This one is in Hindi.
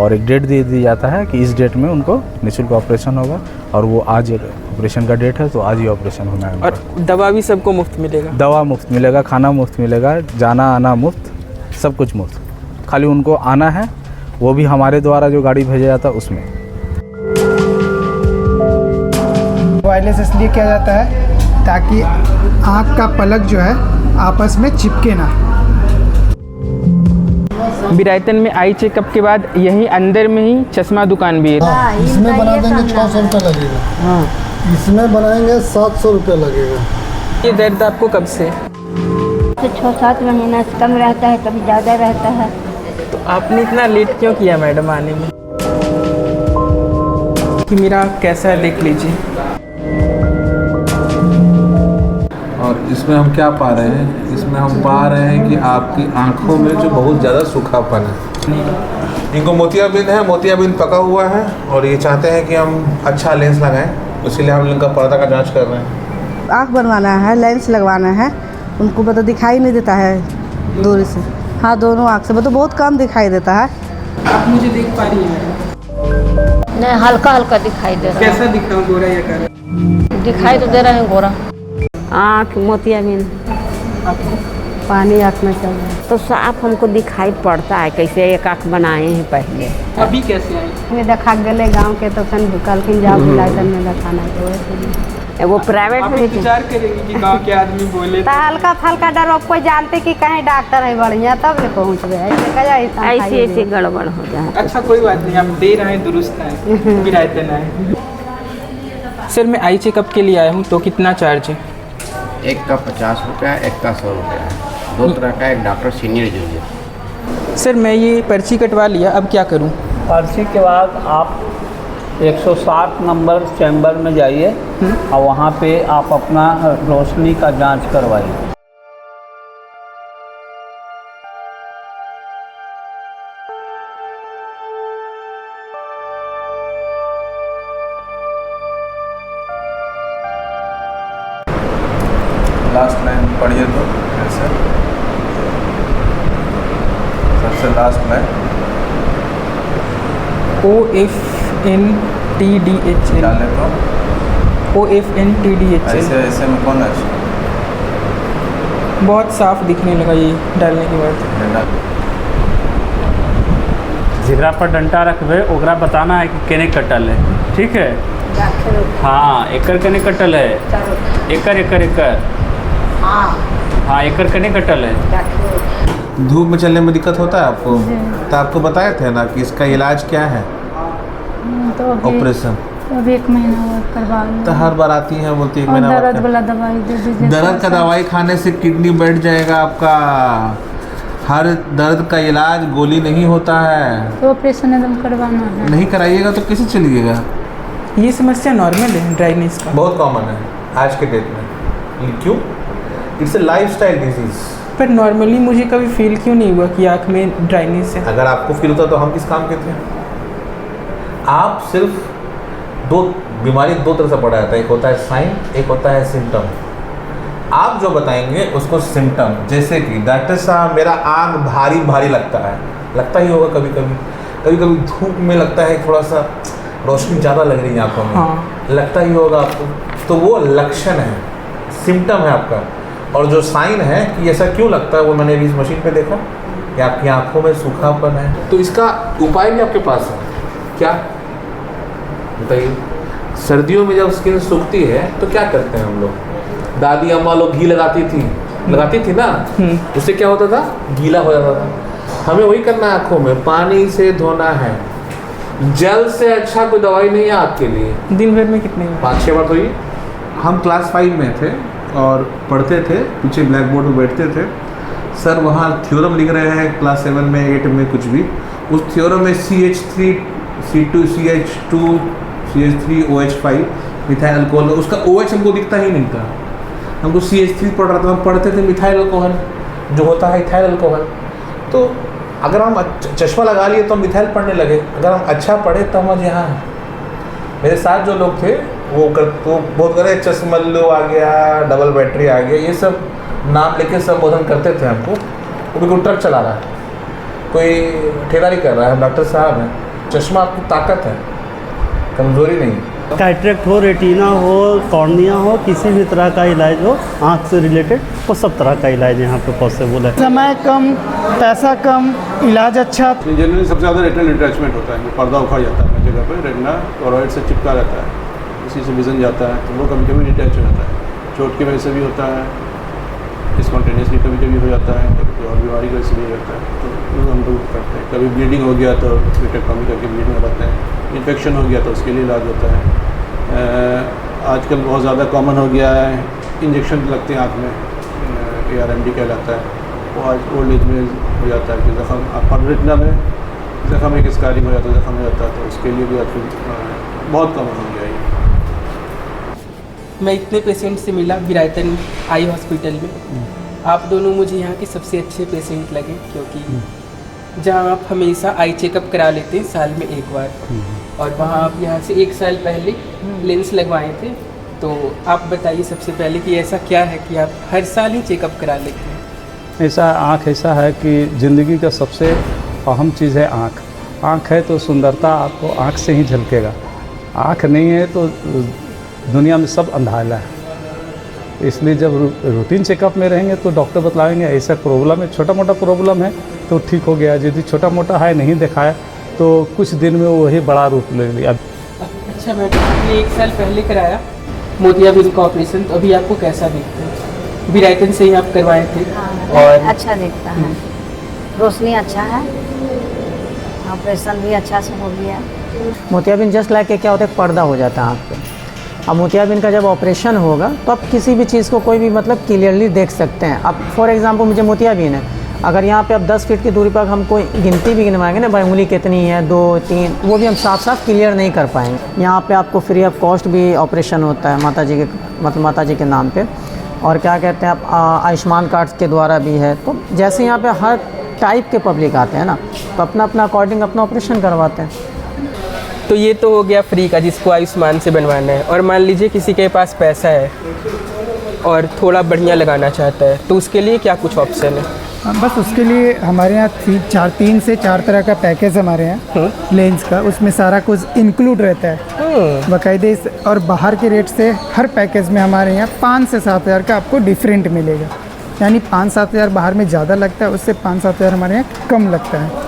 और एक डेट दे दी जाता है कि इस डेट में उनको निःशुल्क ऑपरेशन होगा, और वो आज ऑपरेशन का डेट है तो आज ही ऑपरेशन होना है। और दवा भी सबको मुफ्त मिलेगा? दवा मुफ्त मिलेगा, खाना मुफ्त मिलेगा, जाना आना मुफ्त, सब कुछ मुफ्त। खाली उनको आना है, वो भी हमारे द्वारा जो गाड़ी भेजा जाता है उसमें। वायरलेस इसलिए किया जाता है ताकि आँख का पलक जो है आपस में चिपके ना। बिरायतन में आई चेकअप के बाद यही अंदर में ही चश्मा दुकान भी है। हाँ, इसमें बना देंगे 600 रुपये लगेगा। हाँ, इसमें बनाएंगे 700 रुपये लगेगा। ये दर्द आपको कब से? 6-7 महीना से कम रहता है, कभी ज़्यादा रहता है। तो आपने इतना लेट क्यों किया मैडम आने में? कि मेरा कैसा है देख लीजिए। और इसमें हम क्या पा रहे हैं? इसमें हम पा रहे हैं कि आपकी आंखों में जो बहुत ज़्यादा सूखापन है। इनको मोतियाबिंद है, मोतियाबिंद पका हुआ है और ये चाहते हैं कि हम अच्छा लेंस लगाएं, इसीलिए हम इनका पर्दा का जांच कर रहे हैं। आँख बनवाना है, लेंस लगवाना है, उनको मतलब दिखाई नहीं देता है दूर से। हाँ, दोनों आँख से मतलब बहुत कम दिखाई देता है। आप मुझे देख पा रही हैं? नहीं, हल्का हल्का दिखाई दे रहा है। कैसा दिख रहा हूँ, गोरा या काला? दिखाई तो दे रहे हैं गोरा। आँख मोतियाबिंद, पानी आँख में चल रहा है तो साफ हमको दिखाई पड़ता है। कैसे एक आँख बनाए हैं पहले। अभी कैसे आई? देखा गए गाँव के तो कहलखिन जाओ बिरायतन में दिखाना है। वो प्राइवेट आप में इंतजार करेंगे कि गांव के आदमी बोले तो हल्का फल्का डर, कोई जानते कि कहीं डॉक्टर है बढ़िया तब ले पहुँच गए। ऐसे ऐसे गड़बड़ हो जाए। अच्छा कोई बात नहीं, आप दे रहे हैं, दुरुस्त है, बिरायतन आए। सर मैं आई चेकअप के लिए आया हूँ, तो कितना चार्ज है? एक का 50 रुपया, एक का 100 रुपया है। 2 तरह का, एक डॉक्टर सीनियर जूनियर। सर मैं ये पर्ची कटवा लिया, अब क्या करूँ? पर्ची के बाद आप 107 नंबर चैम्बर में जाइए और वहाँ पे आप अपना रोशनी का जांच करवाइए। लास्ट लाइन पढ़िए तो ऐसे, सबसे लास्ट लाइन OFNTDHL डालें तो OFNTDHL। ऐसे ऐसे में कौन है? बहुत साफ दिखने लगा ये डालने के बाद। जिगरा पर डंटा रखबे, ओकरा बताना है कि केने कटल है, ठीक है? हाँ, एकर केने कटल है, एकर एकर एकर, हाँ एकर केने कटल है। धूप में चलने में दिक्कत होता है आपको? तो आपको बताए थे ना कि इसका इलाज क्या है? तो ऑपरेशन। अब 1 महीना हुआ करवा लिया। तो हर बार आती हैं, बोलती है 1 महीना दर्द वाला दवाई दे दीजिए। दर्द का दवाई खाने से किडनी बैठ जाएगा आपका। हर दर्द का इलाज गोली नहीं होता है। तो ऑपरेशन एकदम करवाना है। नहीं कराइएगा तो कैसे चलिएगा? ये समस्या नॉर्मल है ड्राइनेस का? बहुत कॉमन है आज के डेट में। क्यों? It's a lifestyle disease. पर नॉर्मली मुझे कभी फील क्यों नहीं हुआ कि आँख में ड्राइनेस है? अगर आपको फील होता तो हम किस काम के थे? आप सिर्फ बीमारी 2 तरह से पढ़ा जाता है, एक होता है साइन, एक होता है सिम्टम। आप जो बताएंगे उसको सिम्टम, जैसे कि डॉक्टर साहब मेरा आँख भारी भारी लगता है, लगता ही होगा कभी कभी। कभी कभी धूप में लगता है थोड़ा सा रोशनी ज़्यादा लग रही है आँखों में, हाँ। लगता ही होगा आपको। तो वो लक्षण है, सिम्टम है आपका। और जो साइन है कि ऐसा क्यों लगता है, वो मैंने अभी इस मशीन पे देखा कि आपकी आँखों में सूखापन है। तो इसका उपाय भी आपके पास है। क्या बताइए? सर्दियों में जब स्किन सूखती है तो क्या करते हैं हम लोग? दादी अम्मा लोग घी लगाती थी ना, उससे क्या होता था? गीला हो जाता था। हमें वही करना है, आँखों में पानी से धोना है। जल से अच्छा कोई दवाई नहीं है आपके लिए। दिन भर में कितने? 5-6 बार धोइए। हम क्लास 5 में थे और पढ़ते थे, पीछे ब्लैक बोर्ड में बैठते थे। सर वहाँ थ्योरम लिख रहे हैं क्लास 7 में 8 में कुछ भी। उस थ्योरम में CH3 C2 CH2 CH3 OH5 methyl alcohol, उसका OH हमको दिखता ही नहीं था। हमको CH3 पढ़ रहा था, हम पढ़ते थे मिथाइल अल्कोहल जो होता है इथाइल अल्कोहल। तो अगर हम चश्मा लगा लिए तो हम मिथाइल पढ़ने लगे। अगर हम अच्छा पढ़े तो हम आज यहाँ हैं। मेरे साथ जो लोग थे वो बहुत करे, चश्मल्लू आ गया, डबल बैटरी आ गया, ये सब नाम लेके संबोधन करते थे हमको। वो भी कोई ट्रक चला रहा है, कोई ठेकेदारी कर रहा है, डॉक्टर साहब हैं, चश्मा आपकी ताकत है, कमज़ोरी नहीं। कैटरेक्ट हो, रेटिना हो, कॉर्निया हो, किसी भी तरह का इलाज हो आँख से रिलेटेड, वो सब तरह का इलाज यहाँ पे पॉसिबल है। समय कम, पैसा कम, इलाज अच्छा। जनरली सबसे ज़्यादा रेटिनल डिटैचमेंट होता है, पर्दा उखड़ जाता है हर जगह पे, रेटिना टोरॉइड से चिपका रहता है, इसी से विजन जाता है, तो वो कभी कभी डिटैच हो जाता है। चोट की वजह से भी होता है, स्पॉन्टेनियसली कभी कभी हो जाता है, कभी और बीमारी की वजह से भी रहता है, तो वो हम लोग करते हैं। कभी ब्लीडिंग हो गया तो विटेक्टोमी करके ब्लीडिंग करते हैं, इन्फेक्शन हो गया तो उसके लिए इलाज होता है। आजकल बहुत ज़्यादा कॉमन हो गया है, इंजेक्शन लगते हैं आँख में, ARMD कहलाता है, वो आज ओल्ड एज में हो जाता है कि जख्म रेटिना में जख्म एक स्कारिंग हो जाता है, जख्म हो जाता है, तो उसके लिए भी आजकल बहुत कॉमन हो गया है। मैं इतने पेशेंट से मिला विरायतन आई हॉस्पिटल में, आप दोनों मुझे यहाँ के सबसे अच्छे पेशेंट लगे, क्योंकि जहाँ आप हमेशा आई चेकअप करा लेते हैं साल में एक बार, और वहाँ आप यहाँ से 1 साल पहले लेंस लगवाए थे। तो आप बताइए सबसे पहले कि ऐसा क्या है कि आप हर साल ही चेकअप करा लेते हैं? ऐसा आँख ऐसा है कि ज़िंदगी का सबसे अहम चीज़ है आँख। आँख है तो सुंदरता आपको आँख से ही झलकेगा, आँख नहीं है तो दुनिया में सब अंधाला है। इसलिए जब रूटीन चेकअप में रहेंगे तो डॉक्टर बतलाएंगे ऐसा प्रॉब्लम है, छोटा मोटा प्रॉब्लम है तो ठीक हो गया, यदि छोटा मोटा है नहीं दिखाया तो कुछ दिन में वो वही बड़ा रूप ले लिया। अच्छा मैडम, आपने 1 साल पहले कराया मोतियाबिंद का ऑपरेशन, तो अभी आपको कैसा दिखता है? विरायतन से ही आप करवाए थे? और अच्छा दिखता है, रोशनी अच्छा है, ऑपरेशन भी अच्छा से हो गया। मोतियाबिंद जस्ट लाइक के क्या होता है, पर्दा हो जाता है आँख पे। अब मोतियाबिंद का जब ऑपरेशन होगा तो आप किसी भी चीज़ को कोई भी मतलब क्लियरली देख सकते हैं। अब फॉर एग्जांपल मुझे मोतियाबिंद है, अगर यहाँ पे आप 10 फीट की दूरी पर हम कोई गिनती भी गिनवाएंगे ना, भाई उंगली कितनी है, 2 3, वो भी हम साफ साफ क्लियर नहीं कर पाएंगे। यहाँ पे आपको फ्री ऑफ कॉस्ट भी ऑपरेशन होता है माता जी के, मतलब माता जी के नाम पे, और क्या कहते हैं आप आयुष्मान कार्ड के द्वारा भी है। तो जैसे यहाँ पे हर टाइप के पब्लिक आते हैं ना, तो अपना अपना अकॉर्डिंग अपना ऑपरेशन करवाते हैं। तो ये तो हो गया फ्री का, जिसको आयुष्मान से बनवाना है। और मान लीजिए किसी के पास पैसा है और थोड़ा बढ़िया लगाना चाहता है, तो उसके लिए क्या कुछ ऑप्शन है? बस उसके लिए हमारे यहाँ 3 से 4 तरह का पैकेज हमारे यहाँ लेंस का, उसमें सारा कुछ इंक्लूड रहता है बाकायदे। और बाहर के रेट से हर पैकेज में हमारे यहाँ 5 से 7 हज़ार का आपको डिफरेंट मिलेगा, यानी 5-7 हज़ार बाहर में ज़्यादा लगता है, उससे 5-7 हज़ार हमारे यहाँ कम लगता है।